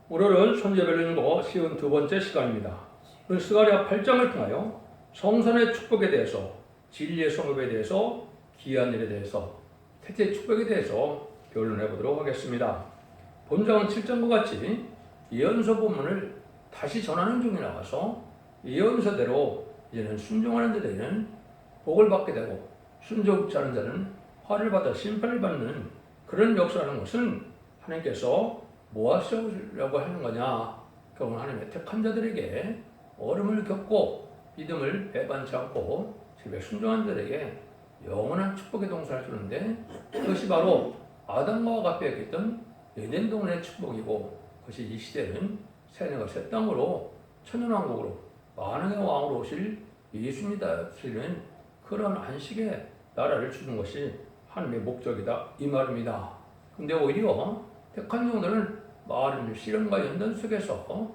오늘은 손재별을 읽고 쉬운 두 번째 시간입니다. 오늘 스가랴 8장을 통하여 성선의 축복에 대해서, 진리의 성읍에 대해서, 기이한 일에 대해서, 태초의 축복에 대해서 결론해 보도록 하겠습니다. 본장은 7장과 같이 예언서 본문을 다시 전하는 중에 나와서 예언서대로 이제는 순종하는 자들에게는 복을 받게 되고 순종치 않은 자는 화를 받아 심판을 받는 그런 역사라는 것은 하나님께서 뭐 하시려고 하는 거냐? 결국 하나님의 택한 자들에게 어려움을 겪고 믿음을 배반치 않고 집에 순종한 자들에게 영원한 축복의 동산을 주는데, 그것이 바로 아담과 하가 빼앗겼던 에덴 동산의 축복이고, 그것이 이 시대는 새하늘과 새 땅으로 천연왕국으로 만왕의 왕으로 오실 예수님이다 시는 그런 안식의 나라를 주는 것이 하나님의 목적이다 이 말입니다. 근데 오히려 택한 종들은 많은 시련과 연단 속에서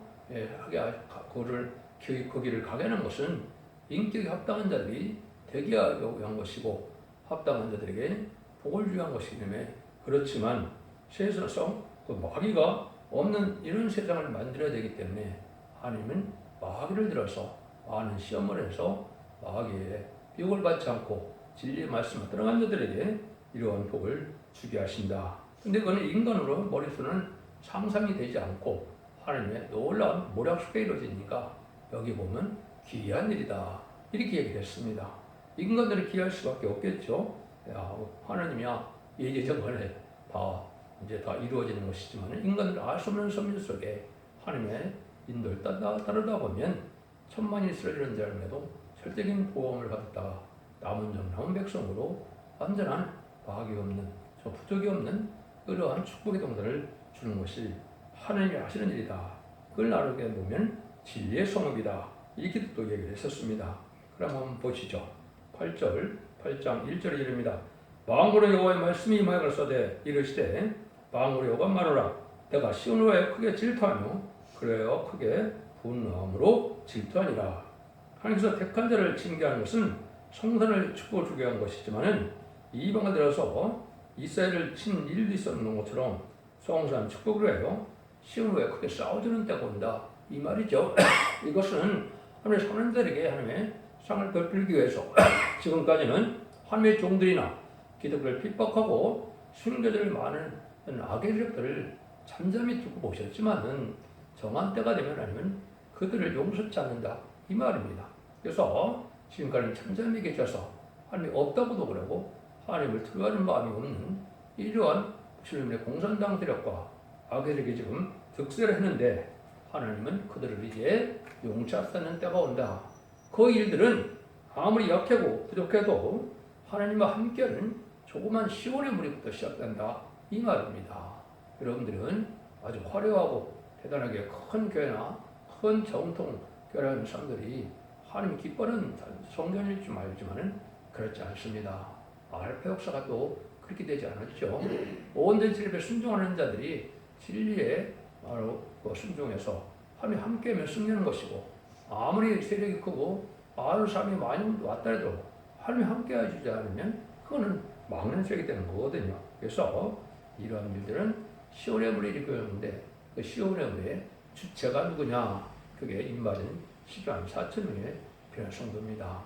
그 길을 가게 하는 것은 인격이 합당한 자들이 되게 하기 위한 것이고, 합당한 자들에게 복을 주기 위한 것이기 때문에, 그렇지만 세상에서 그 마귀가 없는 이런 세상을 만들어야 되기 때문에 하나님은 마귀를 들어서 많은 시험을 해서 마귀의 유혹을 받지 않고 진리의 말씀을 따라간 자들에게 이러한 복을 주게 하신다. 근데 그는 인간으로 머릿수는 상상이 되지 않고 하나님의 놀라운 모략 속에 이루어지니까 여기 보면 기이한 일이다 이렇게 얘기했습니다. 인간들이 기이할 수밖에 없겠죠. 하나님이야 예전에 다 이루어지는 것이지만 인간들 알 수 없는 섭리 속에 하나님의 인도를 따르다 보면 천만이 쓰러지는 자임에도 절대적인 보험을 받았다가 남은 백성으로 완전한 마귀 없는 부족이 없는 그러한 축복의 동산을 주는 것이 하나님이 하시는 일이다. 그걸 나누게 보면 진리의 성읍이다 이렇게 또 얘기를 했었습니다. 그럼 한번 보시죠. 8장 1절에 이릅니다. 만군의 여호와의 말씀이 임하여 가로되 이르시되 만군의 여호와가 말하라 내가 시온으로 크게 질투하며 그래야 크게 분노함으로 질투하니라. 하나님께서 택한 자를 징계하는 것은 성산을 축복을 주게 한 것이지만은 이방을 들어서 이스라엘을 친 일도 있었는 것처럼 성산 축복을 해요. 시온으로 크게 싸워주는 때가 온다 이 말이죠. 이것은 하나님의 선원들에게 하나님의 상을 베풀기 위해서 지금까지는 하나님의 종들이나 기독교를 핍박하고 순교자를 많은 악의 세력들을 잠잠히 두고 보셨지만은 정한 때가 되면 하나님은 그들을 용서치 않는다 이 말입니다. 그래서 지금까지는 잠잠히 계셔서 하나님이 없다고도 그러고 하나님을 두려워하는 마음이 없는 이러한 주님의 공산당 세력과 악의 세력이 지금 득세를 했는데, 하나님은 그들을 이제 용서하는 때가 온다. 그 일들은 아무리 약하고 부족해도 하나님과 함께하는 조그만 시온의 무리부터 시작된다 이 말입니다. 여러분들은 아주 화려하고 대단하게 큰 교회나 큰 정통 교회라는 사람들이 하나님 기뻐하는 성전일 줄 알지만은 그렇지 않습니다. 알파 역사가 또 그렇게 되지 않았죠. 온전히 진리에 순종하는 자들이 진리에 바로 순종해서 하나님 함께하며 승리하는 것이고, 아무리 세력이 크고 아는 사람이 많이 왔다 해도 하나님 함께 해주지 않으면 그거는 막는 세력이 되는 거거든요. 그래서 이러한 일들은 시온의 물이 일으켰는데 그 시온의 물의 주체가 누구냐? 그게 입맞은 10만 4천 명의 변화 성도입니다.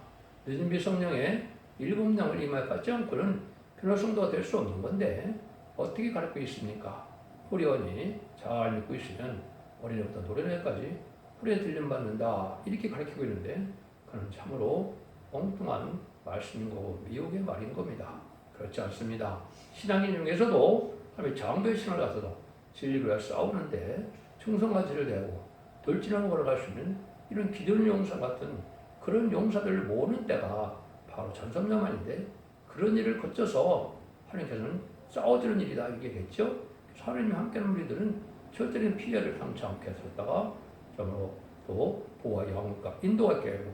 늦은 비성령의 7명을 임하여 받지 않고는 변화 성도가 될 수 없는 건데 어떻게 가르치고 있습니까? 후리원이 잘 믿고 있으면 어린애부터 노래까지 후리에 들림받는다 이렇게 가르치고 있는데 그는 참으로 엉뚱한 말씀인 거고 미혹의 말인 겁니다. 그렇지 않습니다. 신앙인 중에서도 하나님의 장부의 신을 가서도 진리로 싸우는데 충성가지를 대고 돌진하는 걸어갈 수 있는 이런 기존 용사 같은 그런 용사들을 모으는 때가 바로 전성자만인데, 그런 일을 거쳐서 하나님께서는 싸워주는 일이다 이게 겠죠. 하나님이 함께하는 우리들은 절대적인 피해를 당치 않게 했었다가 정말로 또 보호와 영원과 인도가 깨고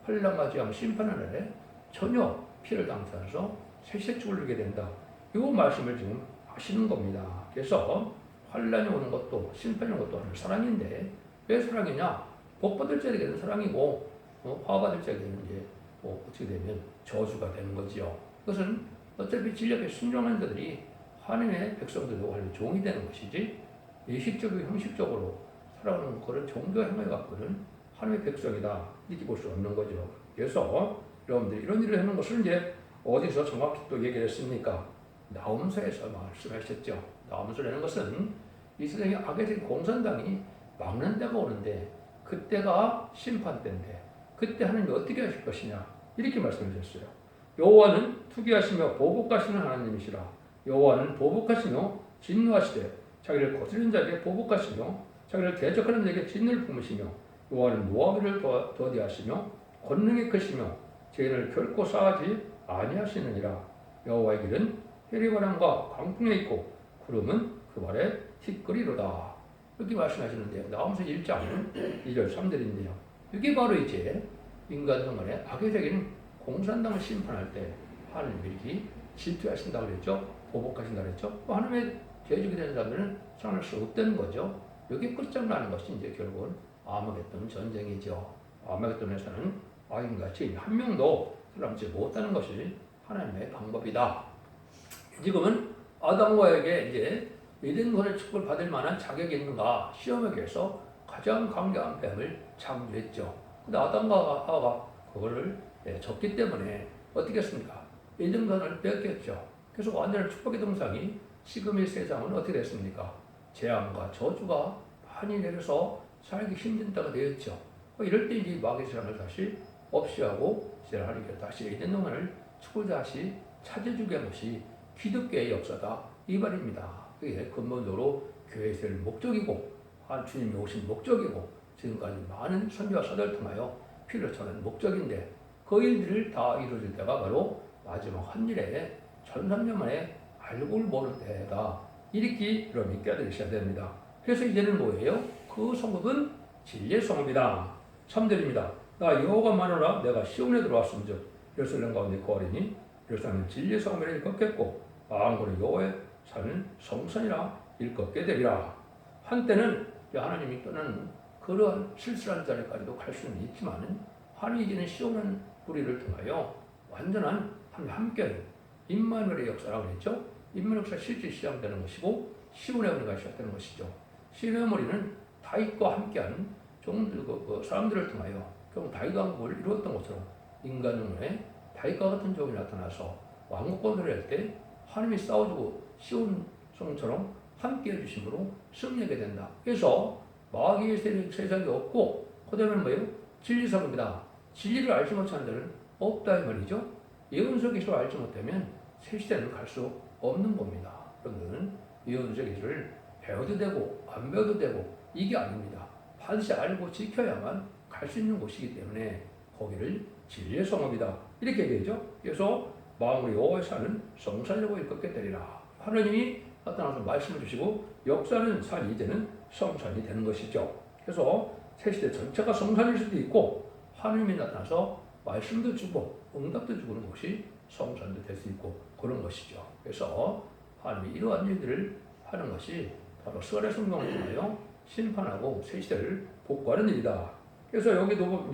환난과 지암 심판의 날에 전혀 피해를 당치 않아서 새색죽을 누게 된다. 이 말씀을 지금 하시는 겁니다. 그래서 환난이 오는 것도 심판이 오는 것도 하나님 사랑인데 왜 사랑이냐? 복 받을 자에게는 사랑이고 화 받을 자에게는 이제 어떻게 되면 저주가 되는 거지요. 그것은 어차피 진리 앞에 순종한 자들이 하나님의 백성들과 하나님의 종이 되는 것이지, 의식적이고 형식적으로 살아가는 그런 종교 행위에 갖고는 하나님의 백성이다 이렇게 볼 수 없는 거죠. 그래서 여러분들이 이런 일을 하는 것을 이제 어디서 정확히 또 얘기를 했습니까? 나홈서에서 말씀하셨죠. 나홈서라는 것은 이 세상에 악의 공산당이 막는 때가 오는데 그때가 심판 때인데 그때 하나님이 어떻게 하실 것이냐 이렇게 말씀하셨어요. 여호와는 투기하시며 보복하시는 하나님이시라. 여호와는 보복하시며 진노하시되 자기를 거스르는 자에게 보복하시며 자기를 대적하는 자에게 진노를 품으시며 여호와는 모하기를 더디하시며 권능이 크시며 죄인을 결코 사하지 아니하시느니라. 여호와의 길은 해리바람과 광풍에 있고 구름은 그 발에 티끌이로다. 이렇게 말씀하시는데요. 나홈서 1장 2절 3절인데요. 이게 바로 이제 인간 동안에 악의적인 공산당을 심판할 때 하나님이 이렇게 질투하신다고 그랬죠. 보복하신다고 그랬죠. 또 하나님의 대적이 되는 사람들은 살아날 수 없다는 거죠. 여기 끝장나는 것이 이제 결국은 아마겟돈 전쟁이죠. 아마겟돈에서는 악인같이 한 명도 살아남지 못하는 것이 하나님의 방법이다. 지금은 아담과에게 이제 에덴권의 축복을 받을 만한 자격이 있는가 시험에 비해서 가장 강력한 뱀을 창조했죠. 근데 아담과 하와가 그거를 졌기 때문에 어떻게 했습니까? 에덴권을 뺏겼죠. 그래서 완전한 축복의 동상이 지금의 세상은 어떻게 됐습니까? 재앙과 저주가 많이 내려서 살기 힘든 때가 되었죠. 이럴 때 이제 마귀의 세상을 다시 없이하고 하나님께서 다시 에덴 동안을 축복을 다시 찾아주게 한 것이 기독교의 역사다 이 말입니다. 그게 근본적으로 교회에 될 목적이고 주님이 오신 목적이고 지금까지 많은 선지와 사도를 통하여 피를 전하는 목적인데 그 일들을 다 이루어질 때가 바로 마지막 한일에 1300년 만에 알고 모를 때다. 이렇게 여러분이 깨달으셔야 됩니다. 그래서 이제는 뭐예요? 그 성읍은 진리의 성읍이다. 3절입니다. 나 여호와가 말하노라 내가 시온에 들어왔음즉 예루살렘 가운데 거하리니 예루살렘은 진리의 성읍이라 일컫겠고 만군의 여호와의 산은 성산이라 일컫게 되리라. 한때는 하나님이 떠나는 그러한 실수한 자리까지도 갈 수는 있지만 하나님이 이제는 시온한 우리를 통하여 완전한 함께하는 임마누엘의 역사라고 했죠. 임마누엘 역사가 실제 시작되는 것이고 시온의 머리가 시작되는 것이죠. 시온의 머리는 다윗과 함께한 종들 그 사람들을 통하여 결국 다윗 왕국을 이루었던 것처럼 인간 중에 다윗과 같은 종이 나타나서 왕국 건설을 할 때 하나님이 싸워주고 시온 성처럼 함께 해주심으로 승리하게 된다. 그래서 마귀의 세상이 없고 그 다음에 뭐예요? 진리성입니다. 진리를 알지 못하는 자는 없다 이 말이죠. 예언서 계시를 알지 못하면 새 시대는 갈 수 없는 겁니다. 여러분들은 예언서 계시를 배워도 되고 안 배워도 되고 이게 아닙니다. 반드시 알고 지켜야만 갈 수 있는 곳이기 때문에 거기를 진리의 성읍이다 이렇게 얘기하죠. 그래서 마음으로 여호와의 산은 성산이라고 일컫게 되리라. 하나님이 나타나서 말씀을 주시고 역사는 산 이제는 성산이 되는 것이죠. 그래서 새 시대 전체가 성산일 수도 있고 하나님이 나타나서 말씀도 주고 응답도 주는 곳이 성산도 될 수 있고 그런 것이죠. 그래서 하나님이 이러한 일들을 하는 것이 바로 스가랴 성경을 통하여 심판하고 새 시대를 복구하는 일이다. 그래서 여기도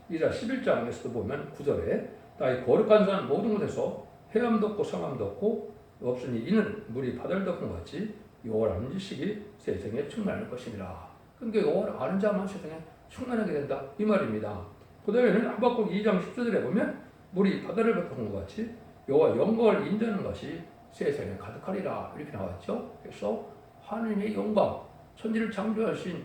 이사 11장에서도 보면 9절에 이 거룩한 산 모든 곳에서 해암도 없고 성암도 없고 없으니 이는 물이 바다를 덮은 것 같이 여호와를 아는 지식이 세상에 충만할 것이니라. 그러니까 여호와를 아는 자만 세상에 충만하게 된다 이 말입니다. 그 다음에는 하박국 2장 10절에 보면 물이 바다를 덮은 것 같이 여호와 영광을 인도하는 것이 세상에 가득하리라 이렇게 나왔죠. 그래서 하나님의 영광, 천지를 창조하신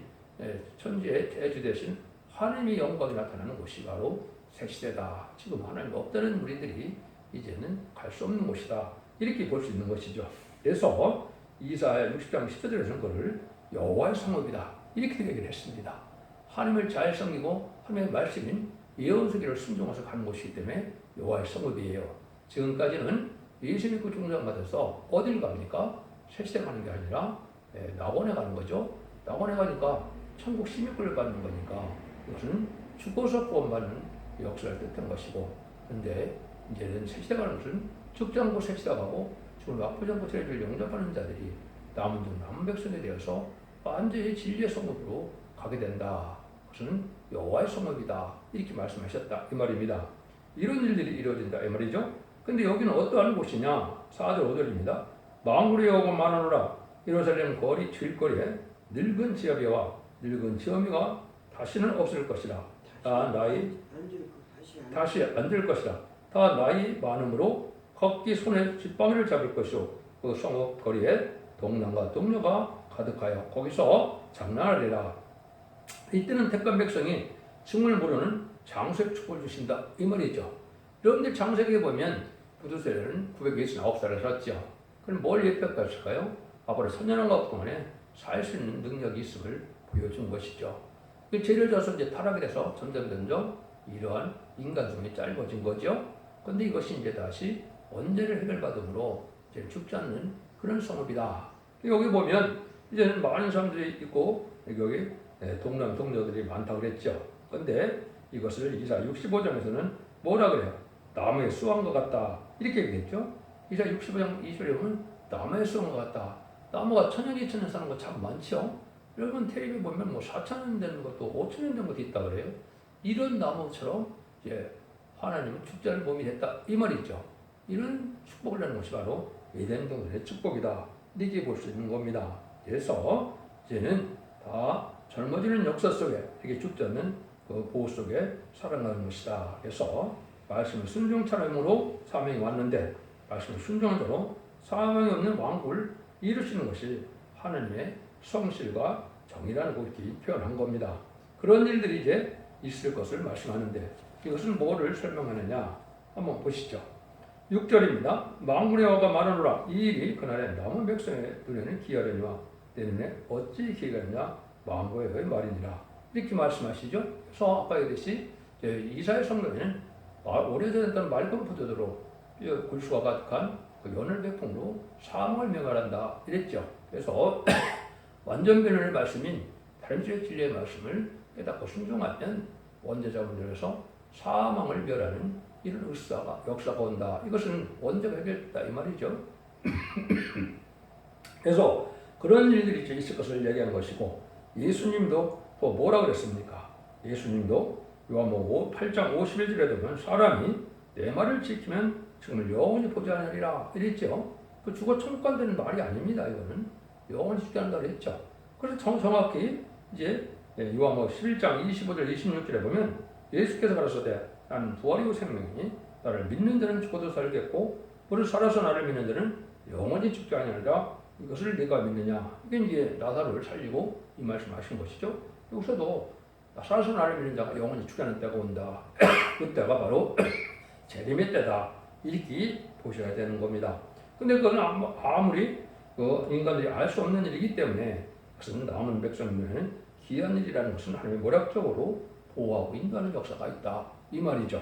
천지의 대주 되신 하나님의 영광이 나타나는 곳이 바로 새 시대다. 지금 하나님 없다는 우리들이 이제는 갈 수 없는 곳이다. 이렇게 볼 수 있는 것이죠. 그래서 이사야 60장 10절에서는 그를 여호와의 성읍이다. 이렇게 얘기를 했습니다. 하나님을 잘 섬기고 하나님의 말씀인 예언서기를 순종해서 가는 곳이기 때문에 여호와의 성읍이에요. 지금까지는 예수 믿고 중생받아서 어딜 갑니까? 새 시대 가는 게 아니라 낙원에 가는 거죠. 낙원에 가니까 천국 시민권을 받는 거니까 이것은 죽어서 구원받는 역사를 뜻한 것이고, 근데 이제는 새 시대 가는 것은 죽지 않고 새 시대 가고 죽을 맛보지 않고 죄를 영접하는 자들이 남은 종 남은 백성이 되어서 완전히 진리의 성읍으로 가게 된다. 그것은 여호와의 성읍이다. 이렇게 말씀하셨다 이 말입니다. 이런 일들이 이루어진다 이 말이죠. 근데 여기는 어떠한 곳이냐? 4절 5절입니다. 만군의 여호와가 말하노라 예루살렘 거리 길거리에 늙은 지아비와 늙은 지어미가 다시는 없을 것이라. 다 나이 다시 앉을 것이라. 다 나이 많음으로 각기 손에 지팡이를 잡을 것이요 그 성읍 거리에 동남과 동료가 가득하여 거기서 장난하리라. 이때는 택한 백성이 층을 모르는 장수의 축복을 주신다 이 말이죠. 여러분들 장세기에 보면 부두세는 929살을 살았죠. 그럼 뭘 예표했을까요? 앞으로 3년간 동안에 살 수 있는 능력이 있음을 보여준 것이죠. 죄를 져서 이제 타락이 돼서 점점 이러한 인간성이 짧아진 거죠. 그런데 이것이 이제 다시 언제를 해결받음으로 이제 죽지 않는 그런 성읍이다. 여기 보면 이제는 많은 사람들이 있고 여기 동남 동료들이 많다고 그랬죠. 그런데 이것을 이사 65장에서는 뭐라 그래요? 나무의 수확과 같다 이렇게 얘기했죠. 이사 65장 2절에 보면 나무의 수확과 같다. 나무가 1000년, 2000년 사는 거 참 많죠. 여러분 텔레비에 보면 뭐 4000년 되는 것도 5000년 된 것도 있다 그래요. 이런 나무처럼 이제 하나님은 죽지 않을 몸이 됐다 이 말이죠. 이런 축복을 하는 것이 바로 에덴 동산의 축복이다 이렇게 볼 수 있는 겁니다. 그래서 이제는 다 젊어지는 역사 속에 이게 죽지 않는 그 보호 속에 살아가는 것이다. 그래서 말씀을 순종처럼으로 사명이 왔는데 말씀을 순종하도록 사명이 없는 왕국을 이루시는 것이 하나님의 성실과 정의라는 것을 표현한 겁니다. 그런 일들이 이제 있을 것을 말씀하는데 이것은 뭐를 설명하느냐 한번 보시죠. 6절입니다. 만군의 여호와가 말하노라 이 일이 그날에 남은 백성의 눈에는 기이하려니와 내 눈에 어찌 기이가 있냐 만군의 여호와의 말이니라 이렇게 말씀하시죠. 그래서 아까 얘기했듯이 이사야 성경에는 오래전에 맑은 포도주로 굴수가 가득한 그 연을 백풍으로 사망을 명하란다 이랬죠. 그래서 완전 변론의 말씀인 다림질의 진리의 말씀을 깨닫고 순종하면 원죄자분들에서 사망을 멸하는 이런 역사가 온다. 이것은 원죄가 해결됐다 이 말이죠. 그래서 그런 일들이 있을 것을 얘기한 것이고 예수님도 또 뭐라 그랬습니까? 예수님도 요한복음 8장 51절에 보면 사람이 내 말을 지키면 정말 영원히 보지 않으리라 이랬죠. 그 죽어 천국 간다는 말이 아닙니다. 이거는 영원히 죽지 않는다 그랬죠. 그래서 정확히 이제 요한복음 11장 25절 26절에 보면 예수께서 가라사대 나는 부활이고 생명이니 나를 믿는 자는 죽어도 살겠고 무릇 살아서 나를 믿는 자는 영원히 죽지 아니하리라. 이것을 네가 믿느냐? 이게 이제 나사로를 살리고 이 말씀하신 것이죠. 여기서도 살아서 나를 믿는 자가 영원히 죽지 않을 때가 온다. 그때가 바로 재림의 때다. 이렇게 보셔야 되는 겁니다. 근데 그건 아무리 인간들이 알 수 없는 일이기 때문에 그것은 남은 백성들에는 기이한 일이라는 것은 하나님의 모략적으로 보호하고 인도하는 역사가 있다. 이 말이죠.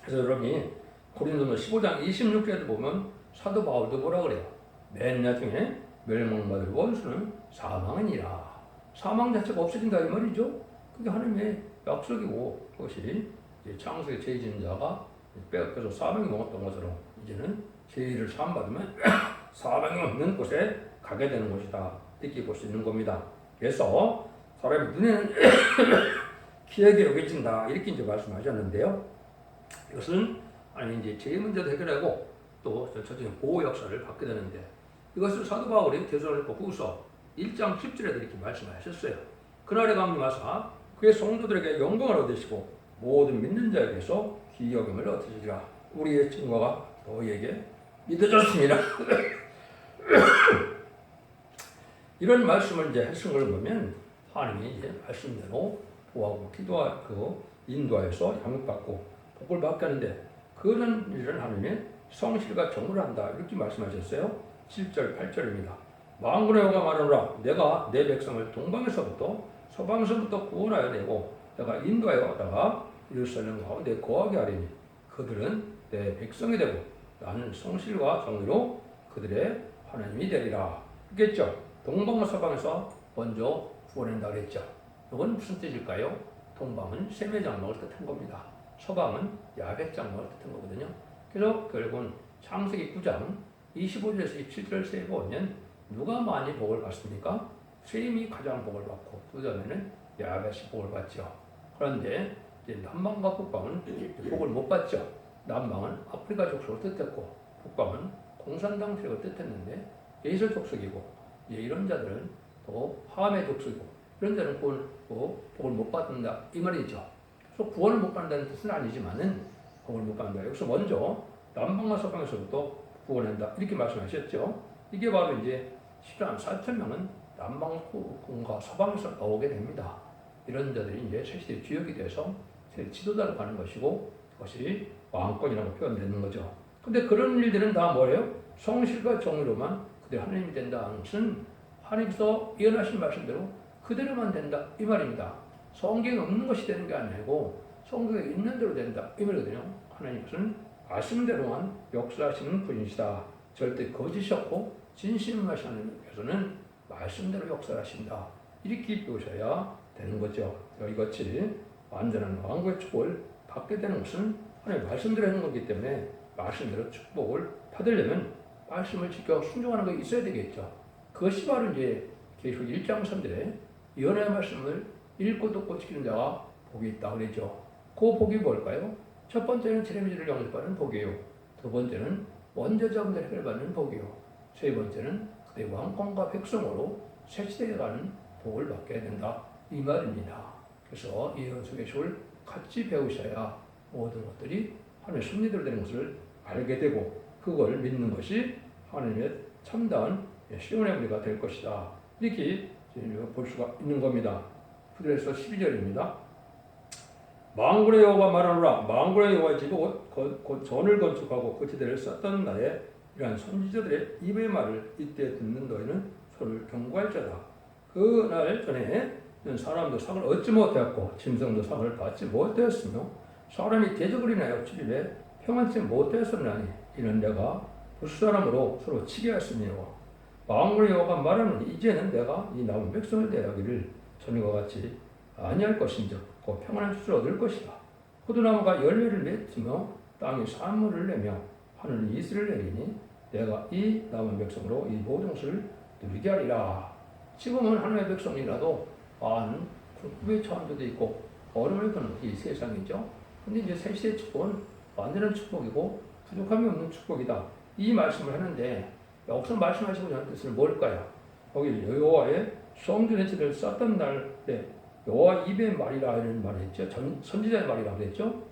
그래서 여러분이 고린도서 15장 26절에도 보면 사도 바울도 뭐라 그래요? 맨 나중에 멸망받을 원수는 사망이니라. 사망 자체가 없어진다 이 말이죠. 그게 하나님의 약속이고 그것이 창세기 죄 지은 자가 빼앗겨서 사망이 먹었던 것처럼 이제는 죄를 사함받으면 사망이 없는 곳에 가게 되는 것이다. 이렇게 볼 수 있는 겁니다. 그래서 사람의 눈에는 기하게 여겨진다. 이렇게 이제 말씀하셨는데요. 이것은 아니 이제 죄 문제도 해결하고 또 전체적인 보호 역사를 받게 되는데 이것을 사도 바울이 데살로니가 후서 1장 10절에도 이렇게 말씀하셨어요. 그날에 감리하사 그의 성도들에게 영광을 얻으시고 모든 믿는 자에게서 기여금을 얻으시리라. 우리의 증거가 너희에게 믿어졌습니다. 이런 말씀을 이제 하신 걸 보면 하나님이 이제 말씀대로 보호하고 기도하고 인도하여서 양육받고 복을 받게 하는데 그런 일을 하나님의 성실과 정을 한다. 이렇게 말씀하셨어요. 7절 8절입니다. 만군의 여호와가 말하노라 내가 내 백성을 동방에서부터 서방에서부터 구원하여 내고 내가 인도하여다가 예루살렘 가운데 거하게 하리니 그들은 내 백성이 되고 나는 성실과 정의로 그들의 하나님이 되리라. 그랬죠. 동방과 서방에서 먼저 구원한다 그랬죠. 이건 무슨 뜻일까요? 동방은 셈의 장막을 뜻한 겁니다. 서방은 야벳 장막을 뜻한 거거든요. 그래서 결국은 창세기 9장 25절에서 27절을 보면 누가 많이 복을 받습니까? 셈이 가장 복을 받고 그 다음에는 야벳이 복을 받죠. 그런데 이제 남방과 북방은 복을 못 받죠. 남방은 아프리카 족속을 뜻했고 북방은 공산당 세력을 뜻했는데 예술 족속이고 이제 이런 자들은 또 함의 독수이고 이런 자는 복을 못 받는다 이 말이죠. 그래서 구원을 못 받는다는 뜻은 아니지만은 복을 못 받는다. 여기서 먼저 남방과 서방에서부터 구원한다 이렇게 말씀하셨죠. 이게 바로 이제 10만 4천 명은 남방과 서방에서 나오게 됩니다. 이런 자들이 이제 새 시대의 주역이 돼서 새 지도자로 가는 것이고 그것이 왕권이라고 표현되는 거죠. 근데 그런 일들은 다 뭐예요? 성실과 정의로만 그대로 하나님이 된다는 것은 하나님께서 예언하신 말씀대로 그대로만 된다 이 말입니다. 성경에 없는 것이 되는 게 아니고 성경에 있는 대로 된다 이 말이거든요. 하나님께서는 말씀대로만 역사하시는 분이시다. 절대 거짓이 없고 진실하신 하나님께서는 말씀대로 역사를 하신다. 이렇게 보셔야 되는 거죠. 이같이 완전한 왕국의 축복을 받게 되는 것은 하나님 말씀대로 하는 거기 때문에 말씀대로 축복을 받으려면 말씀을 지켜 순종하는 게 있어야 되겠죠. 그것이 바로 이제 계시록 1장 3절에 예언의 말씀을 읽고 듣고 지키는 자가 복이 있다 그랬죠. 그 복이 뭘까요? 첫 번째는 제레미야를 영접받는 복이에요. 두 번째는 원죄자분들의 해를 받는 복이요. 세 번째는 그대 왕권과 백성으로 새 시대에 가는 복을 받게 된다 이 말입니다. 그래서 이 연속의 수를 같이 배우셔야 모든 것들이 하나님의 섭리대로 되는 것을 알게 되고 그걸 믿는 것이 하나님의 참다운 시온의 우리가 될 것이다. 이렇게 볼 수가 있는 겁니다. 그래서 12절입니다. 만군의 여호와가 말하노라. 만군의 여호와의 집이 곧 전을 건축하고 그 지대를 쌓던 날에 이러한 선지자들의 입의 말을 이때 듣는 너희는 서로를 경고할지어다. 그날 전에 사람도 상을 얻지 못하였고 짐승도 상을 받지 못하였으며 사람이 대적을 인하여 출입에 평안치 못하였었나니 이는 내가 불사람으로 서로 치게 하였으며 만군의 여호와가 말하노니 이제는 내가 이 남은 백성을 대하기를 전과 같이 아니할 것인즉 곧 평안한 수를 얻을 것이다. 포도나무가 열매를 맺으며 땅이 산물을 내며 하늘이 이슬을 내리니 내가 이 남은 백성으로 이 모든 것을 누리게 하리라. 지금은 하나님의 백성이라도 궁극의 처함도 있고 어려움을 겪는 이 세상이죠. 근데 이제 새 시대의 축복은 완전한 축복이고 부족함이 없는 축복이다. 이 말씀을 하는데 여기서 말씀하시고 있는 뜻은 뭘까요? 거기 여호와의 성전의 지대를 쌓던 날에 여호와 입의 말이라 이런 말을 했죠. 선지자의 말이라고 했죠.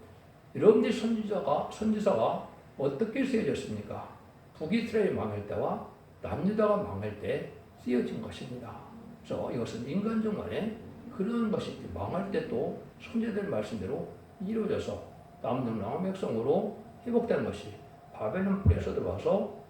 여러분들이 선지자가 어떻게 쓰여졌습니까? 북이스라엘 망할 때와 남유다가 망할 때 쓰여진 것입니다. 그래서 이것은 인간정말에 그런 것이 망할 때 또 선지자들 말씀대로 이루어져서 남은 백성으로 회복되는 것이 바벨론 뿔에서 들어와서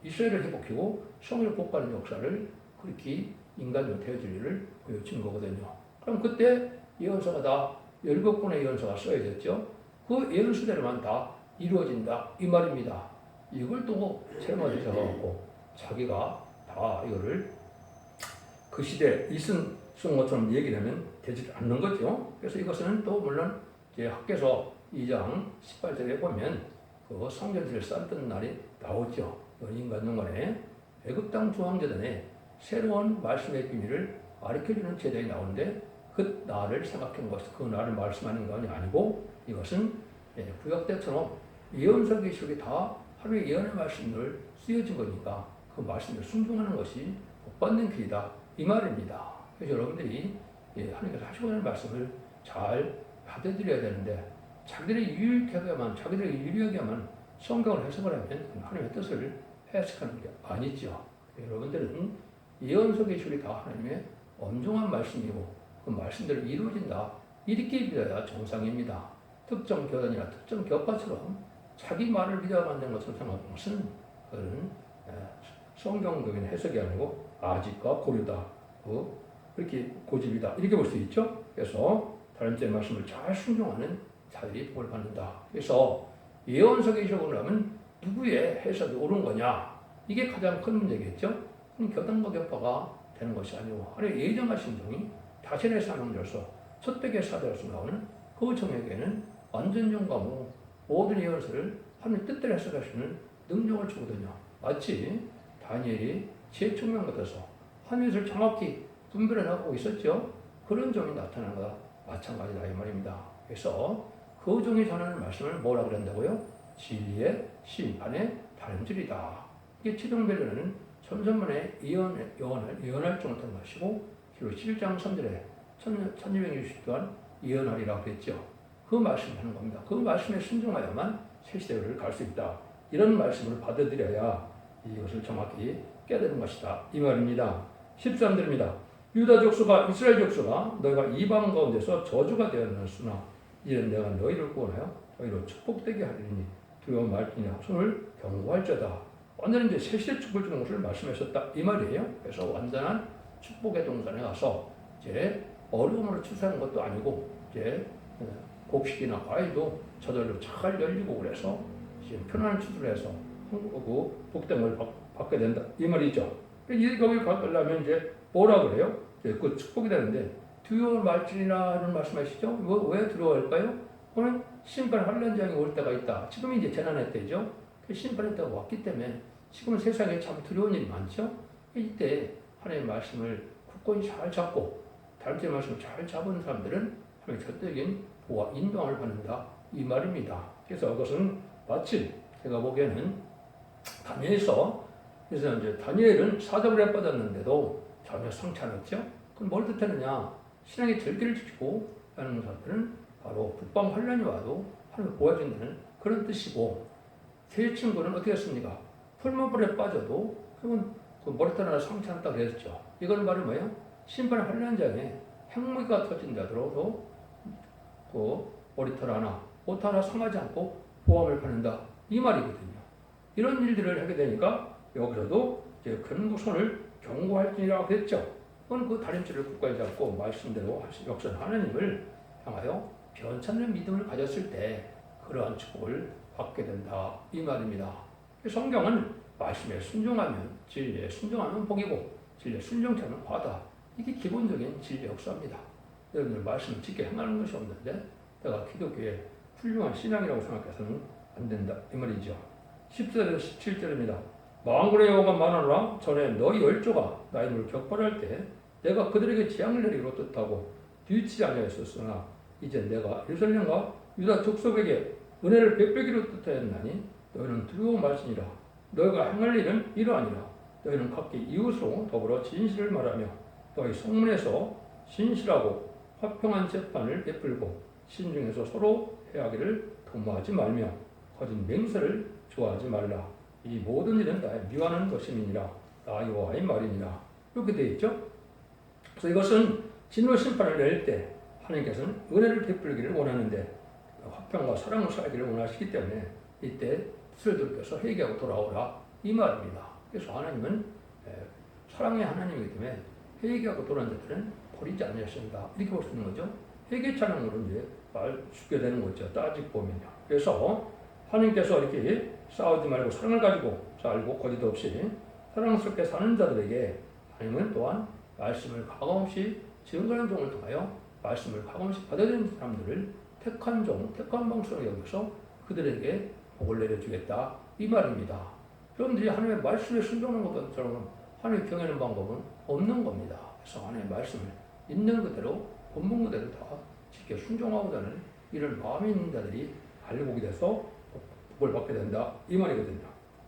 이스라엘을 회복하고 성을 복구하는 역사를 그렇게 인간으로 되어질 일을 보여준 거거든요. 그럼 그때 예언서가 다 7권의 예언서가 써야겠죠. 그 예언서대로만 다 이루어진다 이 말입니다. 이걸 또 세마디 잡아갖고 자기가 다 이거를 그 시대에 쓴 것처럼 얘기를 하면 되지 않는 거죠. 그래서 이것은 또 물론 이제 학개서 2장 18절에 보면 그 성전지를 쌓던 날이 나오죠. 인간동안에 애굽 땅 중앙제단에 새로운 말씀의 비밀을 가르쳐주는 제단이 나오는데 그 날을 생각한 것이 그 날을 말씀하는 것이 아니고 이것은 구약 때처럼 예언서 계시록이 다 하루의 예언의 말씀을 쓰여진 거니까 그 말씀을 순종하는 것이 복받는 길이다 이 말입니다. 그래서 여러분들이 하나님께서 하시고 있는 말씀을 잘 받아들여야 되는데 자기들이 유리하게만 성경을 해석을 하면 하나님의 뜻을 해석하는 게 아니죠. 여러분들은 예언서 계시록이 다 하나님의 엄중한 말씀이고 그 말씀대로 이루어진다 이렇게 믿어야 정상입니다. 특정 교단이나 특정 교파처럼 자기 말을 믿어 만든 것으로 생각하는 것은 그런 성경적인 해석이 아니고 아직과 고려다 그렇게 고집이다 이렇게 볼 수 있죠. 그래서 하나님의 말씀을 잘 순종하는 자들이 복을 받는다. 그래서 예언서 계시록을 하면 누구의 해석이 옳은 거냐 이게 가장 큰 문제겠죠. 교단과 교파가 되는 것이 아니고 아니 예정하신 종이 자신의 사명자로서 첫대의 사자로서 나오는 그 종에게는 완전정과 모든 예언서를 하나님 뜻대로 해석할 수 있는 능력을 주거든요. 마치 다니엘이 지혜총명 같아서 하늘을 정확히 분별해 나가고 있었죠. 그런 종이 나타나는 것과 마찬가지다 이 말입니다. 그래서 그 종이 전하는 말씀을 뭐라고 그런다고요? 진리의 심판의 다름질이다. 이게 최종변론은 천선만에 예언할 정도는 마시고 그리고 7장 3절에 1260동안 예언하리라고 그랬죠. 그 말씀을 하는 겁니다. 그 말씀에 순종하여만 새 시대를 갈 수 있다. 이런 말씀을 받아들여야 이것을 정확히 깨달은 것이다. 이 말입니다. 13절입니다. 유다 족속아 이스라엘 족속아 너희가 이방 가운데서 저주가 되었으나 이제 내가 너희를 구원하여 너희로 축복되게 하리니 두려움 말지니 손을 경고할지어다. 완전히 이제 새시대 축복을 주는 것을 말씀하셨다 이 말이에요. 그래서 완전한 축복의 동산에 가서 이제 어려움으로 추수하는 것도 아니고 이제 곡식이나 과일도 저절로 잘 열리고 그래서 이제 편안한 추수를 해서 한국하고 복됨을 받게 된다 이 말이죠. 이 거기 가려면 이제 뭐라 그래요? 이제 그 축복이 되는데 두려움 말지니라는 말씀하시죠. 왜 두려워할까요? 오늘 심판 환란장이 올 때가 있다. 지금이 이제 재난의 때죠. 심판의 때가 왔기 때문에 지금 세상에 참 두려운 일이 많죠. 이때 하나님의 말씀을 굳건히 잘 잡고 다른 말씀을 잘 잡은 사람들은 하나님의 절대적인 보호와 인도함을 받는다 이 말입니다. 그래서 그것은 마침 제가 보기에는 다니엘서 그래서 이제 다니엘은 사자굴에 빠졌는데도 전혀 상처 안 했죠. 그럼 뭘 뜻하느냐? 신앙의 절기를 지키고 하는 사람들은 바로 북방 환란이 와도 하나님을 보호해준다는 그런 뜻이고, 세 친구는 어떻게 했습니까? 풀무불에 빠져도 그건 그 머리털 하나 상처 안 났다고 그랬죠. 이건 바로 뭐예요? 심판 환란장에 핵무기가 터진다더라도 그 머리털 하나, 옷 하나 상하지 않고 보호함을 받는다 이 말이거든요. 이런 일들을 하게 되니까 여기서도 이제 큰 손을 경고할지니라고 했죠. 그건 그 다림질을 굳건히 잡고 말씀대로 역선 하나님을 향하여 변찮는 믿음을 가졌을 때 그러한 축복을 받게 된다 이 말입니다. 성경은 말씀에 순종하면 진리에 순종하면 복이고 진리에 순종치 않으면 바다. 이게 기본적인 진리 역사입니다. 여러분들 말씀을 지켜 행하는 것이 없는데 내가 기독교의 훌륭한 신앙이라고 생각해서는 안 된다 이 말이죠. 10절에서 17절입니다. 만군의 여호와가 말하노라 전에 너희 열조가 나의 이름을 격발할 때 내가 그들에게 재앙을 내리기로 뜻하고 뒤치지 아니하였으나 이제 내가 예루살렘과 유다 족속에게 은혜를 베풀기로 뜻하였나니 너희는 두려워 말지니라. 너희가 행할 일은 이러하니라. 너희는 각기 이웃으로 더불어 진실을 말하며 너희 성문에서 신실하고 화평한 재판을 베풀고 신중에서 서로 해하기를 도모하지 말며 거짓 맹세를 좋아하지 말라. 이 모든 일은 나의 미워하는 것임이니라. 나 여호와의 말이니라. 이렇게 되어 있죠. 그래서 이것은 진노 심판을 낼 때 하나님께서는 은혜를 베풀기를 원하는데 화평과 사랑을 살기를 원하시기 때문에 이때 뜻을 돌이켜서 회개하고 돌아오라 이 말입니다. 그래서 하나님은 사랑의 하나님이기 때문에 회개하고 돌아온 자들은 버리지 않으신다 이렇게 볼 수 있는 거죠. 회개 찬양으로 이제 말 죽게 되는 거죠. 따지고 보면요. 그래서 하나님께서 이렇게 싸우지 말고 사랑을 가지고 살고 거짓 없이 사랑스럽게 사는 자들에게 하나님은 또한 말씀을 가감없이 증거하는 종을 통하여 말씀을 가감없이 받아들이는 사람들을 택한 종, 택한 방식으로 여기서 그들에게 복을 내려주겠다 이 말입니다. 여러분들이 하나님의 말씀에 순종하는 것처럼 하나님의 경외하는 방법은 없는 겁니다. 그래서 하나님의 말씀을 있는 그대로 본문 그대로 다 지켜 순종하고자 하는 이런 마음이 있는 자들이 알곡이 돼서 복을 받게 된다 이 말이거든요.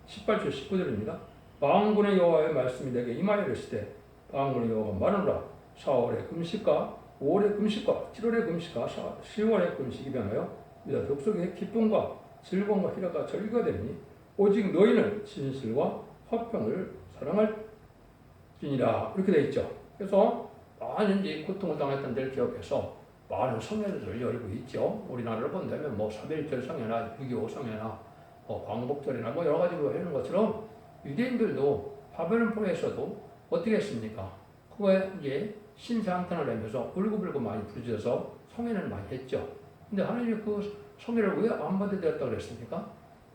18절 19절입니다. 만군의 여호와의 말씀이 내게 임하여 이르시되 만군의 여호와가 말하노라. 4월의 금식과 5월의 금식과 7월의 금식과 10월의 금식이 변하여 유다 족속의 기쁨과 즐거움과 희락과 절기가 되니 오직 너희는 진실과 화평을 사랑할지니라 이렇게 되어 있죠. 그래서 많은 이제 고통을 당했던 데를 기억해서 많은 성회들을 열고 있죠. 우리나라를 본다면 뭐 3.1절 성회나 6.25 성회나 광복절이나 뭐 여러 가지로 하는 것처럼 유대인들도 바벨론 포로에서도 어떻게 했습니까? 그거에 이제 신세 한탄을 내면서 울고불고 많이 부르짖어서 성회를 많이 했죠. 근데 하나님이 그 성회를 왜 안 받아들였다고 그랬습니까?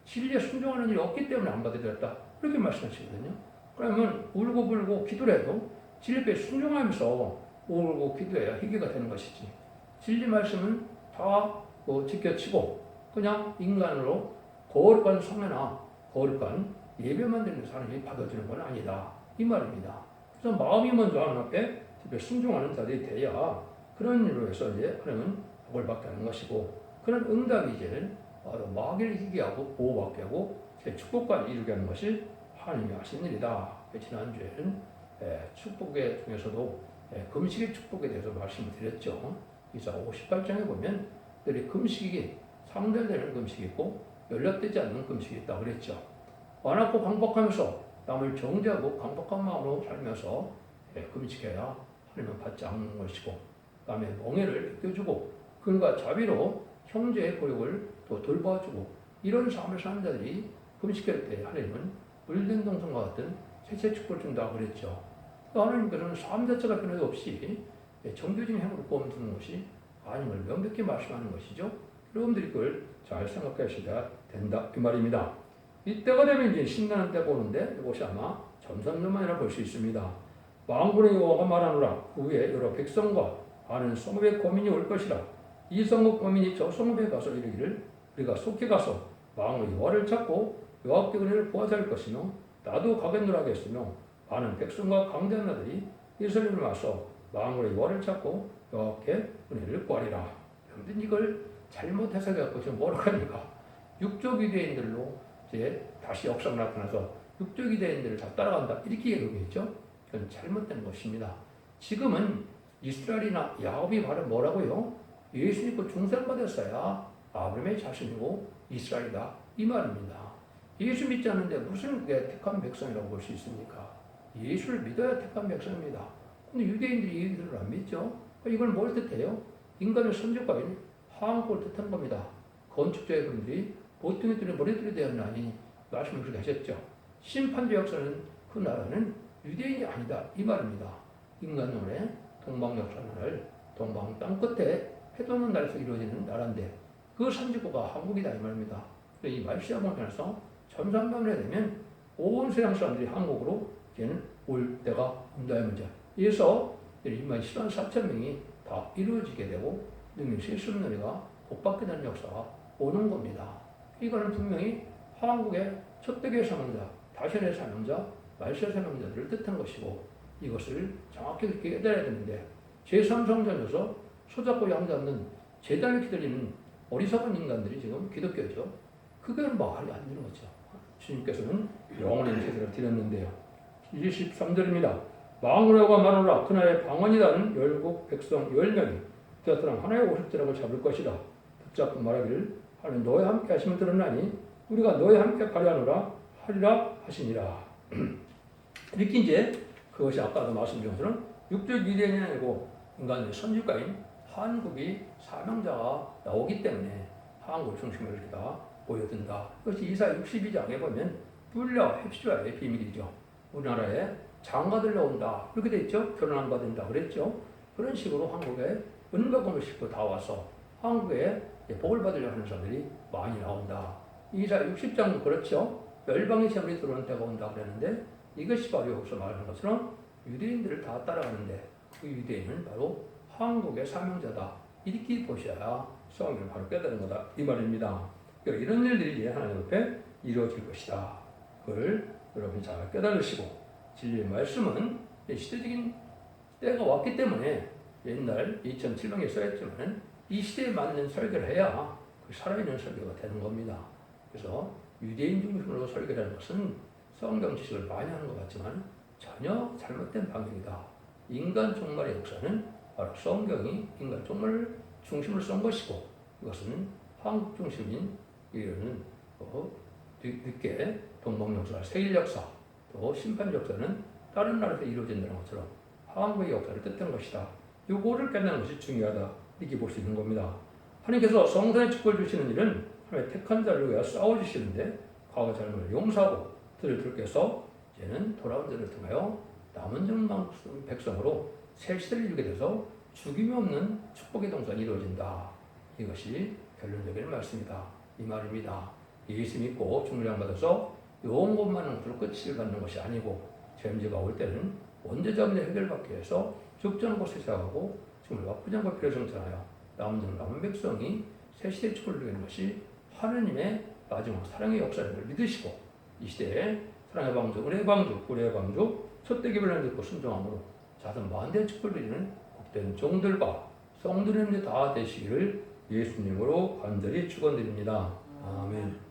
진리에 순종하는 일이 없기 때문에 안 받아들였다. 그렇게 말씀하시거든요. 그러면 울고불고 기도를 해도 진리에 순종하면서 울고 기도해야 회개가 되는 것이지. 진리 말씀은 다 지켜치고 그냥 인간으로 거룩한 성회나 거룩한 예배만 드리는 사람이 받아주는 건 아니다. 이 말입니다. 그래서 마음이 먼저 하나님 앞에 순종하는 자들이 돼야 그런 일로 해서 이제 하나님은 복을 받게 하는 것이고 그런 응답이 이제 바로 마귀를 이기게 하고 보호받게 하고 제 축복까지 이루게 하는 것이 하나님이 하신 일이다. 지난주에는 축복의 중에서도 금식의 축복에 대해서 말씀을 드렸죠. 이사 58장에 보면 늘 금식이 상달되는 금식이 있고 연락되지 않는 금식이 있다고 그랬죠. 완악고 강박하면서 남을 정죄하고 강박한 마음으로 살면서 금식해야 하나님은 받지 않는 것이고, 남의 멍해를 벗겨주고 그들과 자비로 형제의 고역을 또 돌봐주고 이런 삶을 사는 자들이 금식할 때 하나님은 물된 동성과 같은 셋째 축복을 준다고 그랬죠. 하나님께서는 삶 자체가 변화도 없이 정교진 행으로 꾸며두는 것이 하나님을 명백히 말씀하는 것이죠. 여러분들이 그걸 잘 생각하셔야 된다 이 말입니다. 이때가 되면 이제 신나는 때가 오는데 이것이 아마 점산년만이라 볼 수 있습니다. 만군의 여호와가 말하노라. 그 후에 여러 백성과 아는 성읍의 거민이 올 것이라. 이 성읍 거민이 저 성읍에 가서 이르기를 우리가 속히 가서 왕의 여호와를 찾고 여호와께 은혜를 구하자 할 것이며 나도 가겠노라 하겠으며 많은 백성과 강대한 자들이 예루살렘을 와서 왕의 여호와를 찾고 여호와께 은혜를 구하리라. 여러분들 이걸 잘못 해석해갖고 지금 뭐라고 합니까? 육족 유대인들로 이제 다시 역사가 나타나서 육족 유대인들을 다 따라간다 이렇게 얘기했죠. 그건 잘못된 것입니다. 지금은 이스라엘이나 야곱이 바로 뭐라고요? 예수 믿고 중생받았어야 아브라함의 자손이고 이스라엘이다 이 말입니다. 예수 믿지 않는데 무슨 그게 택한 백성이라고 볼 수 있습니까? 예수를 믿어야 택한 백성입니다. 근데 유대인들이 예수를 안 믿죠? 이걸 뭘 뜻해요? 인간의 선조가인 하한국을 뜻한 겁니다. 건축자의 분들이 보통의 뜰에 머리뜰이 되었나니 말씀을 그렇게 하셨죠. 심판주 역사는 그 나라는 유대인이 아니다 이 말입니다. 인간론의 동방 역사를 동방 땅 끝에 해돋는 날에서 이루어지는 나라인데 그 선지국가 한국이다 이 말입니다. 이 말시아만 편에서 천삼만에 되면 온 세상 사람들이 한국으로 이제는 올 때가 온다 이 문제. 그래서 2만 10만 4천 명이 다 이루어지게 되고 능력 실습놀이가 복받게 되는 역사가 오는 겁니다. 이거는 분명히 한국의 첫대교의 사명자, 다신의 사명자, 말세의 사명자들을 뜻한 것이고 이것을 정확히 그렇게 깨달아야 되는데 제3성전에서 손잡고 양잡는 제단을 기다리는 어리석은 인간들이 지금 기독교죠. 그건 말이 안 되는 거죠. 주님께서는 영원한 제사를 드렸는데요. 23절입니다. 망우라고 말하노라. 그날의 방언이라는 열국 백성 10명이 그들은 하나의 오십자락을 잡을 것이다. 붙잡고 말하기를 하나님 너희 함께 하시면 들었나니 우리가 너희 함께 가려하노라 하리라 하시니라. 이렇게 이제 그것이 아까도 말씀드린 것처럼 육적 유대인이 아니고 인간의 선지자인 한국이 사명자가 나오기 때문에 한국 중심으로 이렇게 다 보여든다. 그것이 이사 62장에 보면 뿔려 헵시와의 비밀이죠. 우리나라에 장가들 나온다 이렇게 돼 있죠. 결혼 안 받는다 그랬죠. 그런 식으로 한국에 은과 금을 싣고 다 와서 한국에 복을 받으려고 하는 사람들이 많이 나온다. 이사 60장도 그렇죠. 열방의 재물이 들어오는 때가 온다 그랬는데 이것이 바로 여기서 말하는 것처럼 유대인들을 다 따라가는데 그 유대인은 바로 한국의 사명자다. 이렇게 보셔야 성경을 바로 깨달은 거다. 이 말입니다. 이런 일들이 이제 하나님 앞에 이루어질 것이다. 그걸 여러분이 잘 깨달으시고 진리의 말씀은 시대적인 때가 왔기 때문에 옛날 2007년에 써있지만 이 시대에 맞는 설교를 해야 그 살아있는 설교가 되는 겁니다. 그래서 유대인 중심으로 설교라는 것은 성경 지식을 많이 하는 것 같지만 전혀 잘못된 방향이다. 인간 종말의 역사는 바로 성경이 인간 종말을 중심으로 쓴 것이고 이것은 한국 중심인 이런 늦게 동방 역사, 세일 역사, 또 심판 역사는 다른 나라에서 이루어진다는 것처럼 한국의 역사를 뜻한 것이다. 요거를 깨닫는 것이 중요하다. 이렇게 볼 수 있는 겁니다. 하나님께서 성산의 축복을 주시는 일은 하나님의 택한 자를 위하여 싸워주시는데 과거 잘못을 용서하고 그들을 들께서 이제는 돌아온 자를 통하여 남은 정당 백성으로 새 시대를 이루게 돼서 죽임이 없는 축복의 동산이 이루어진다. 이것이 결론적인 말씀이다. 이 말입니다. 예수 믿고 중량 받아서 요 것만은 끝을 받는 것이 아니고 죄문제가 올 때는 원죄자문의 해결받기 위해서 죽전 곳에 시작하고 지금 나쁘지 않고 필요성잖아요. 남은 백성이 새 시대의 축복을 누리는 것이 하느님의 마지막 사랑의 역사를 믿으시고 이 시대에 사랑의 방주, 은혜의 방주, 구례의 방주, 첫대 기별을 듣고 순종함으로 자선 만대의 축복을 누리는 복된 종들과 성도님들 다 되시기를 예수님으로 간절히 축원드립니다. 아멘.